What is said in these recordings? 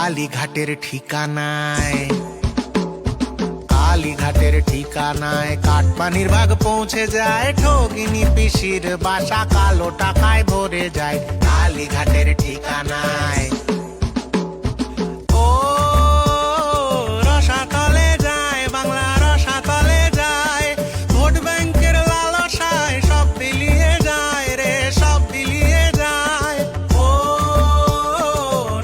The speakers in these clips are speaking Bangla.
কালীঘাটের ঠিকানায়, কালীঘাটের ঠিকানায় কাটপানির ভাগ পৌঁছে যায়, ঠকিনি পিসির বাসা কালো টাকায় ভরে যায়। কালীঘাটের ঠিকানায় ও রসাতলে যায়, বাংলা রসাতলে যায়, ভোট ব্যাংকের লালসায় সব বিলিয়ে যায় রে, সব বিলিয়ে যায়। ও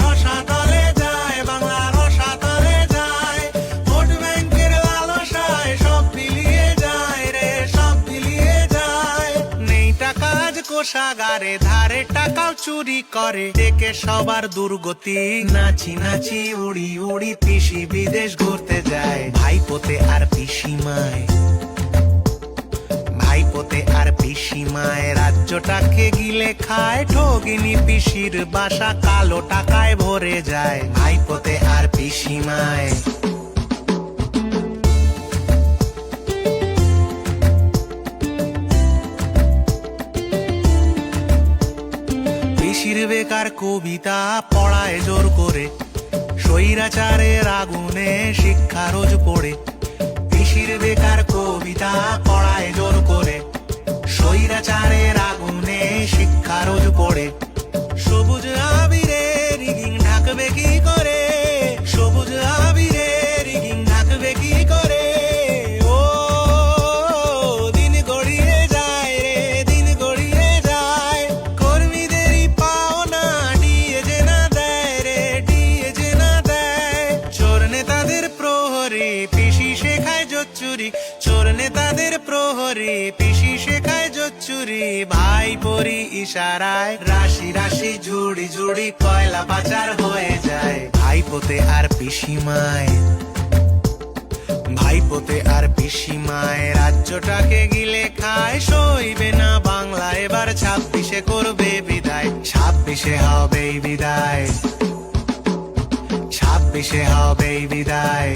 রসাতলে যায়, বাংলা রসাতলে যায়, ভোট ব্যাংকের লালসায় সব বিলিয়ে যায় রে, সব বিলিয়ে যায়। নেই টাকা আজ কোষাগারে, ধারে টাকাও চুরি করে, দেখে সবার দুর্গতি, নাচি নাচি উড়ি উড়ি পিসি বিদেশ ঘুরতে যায়। ভাইপোতে আর পিসিমায়, ভাইপোতে আর পিসিমায় রাজ্যটাকে গিলে খায়, ঠগিনি পিসির বাসা কালো টাকায় ভরে যায়। ভাইপোতে আর পিসিমায় পিসির বেকার কবিতা পড়ায় জোর করে, স্বৈরাচারের আগুনে শিক্ষা রোজ পড়ে। পিসির বেকার কবিতা পড়ায় জোর করে, স্বৈরাচারের আগুনে শিক্ষা রোজ পড়ে। সবুজ আবিরে রিগিং ঢাকবে কি করে, সবুজ আবিরে রিগিং ঢাকবে কি করে। ও দিন গড়িয়ে যায় রে, দিন গড়িয়ে যায়, কর্মীদেরই পাওনা ডিএ যে না দেয় রে, ডিএ যে না দেয়। চোর নেতাদের প্রহরী পিসি শেখায় জোচ্চুরি, চোর নেতাদের প্রহরী পিসি শেখায় জোচ্চুরি। ভাই পরি ইশারায় রাশি রাশি ঝুড়ি ঝুড়ি কয়লা পাচার হয়ে যায়। ভাইপোতে আর পিসিমায়, ভাইপোতে আর পিসিমায় রাজ্যটাকে গিলে খায়, সইবে না বাংলা এবার 26-এ করবে বিদায়, 26-এ হবে বিদায়, 26-এ হবে বিদায়।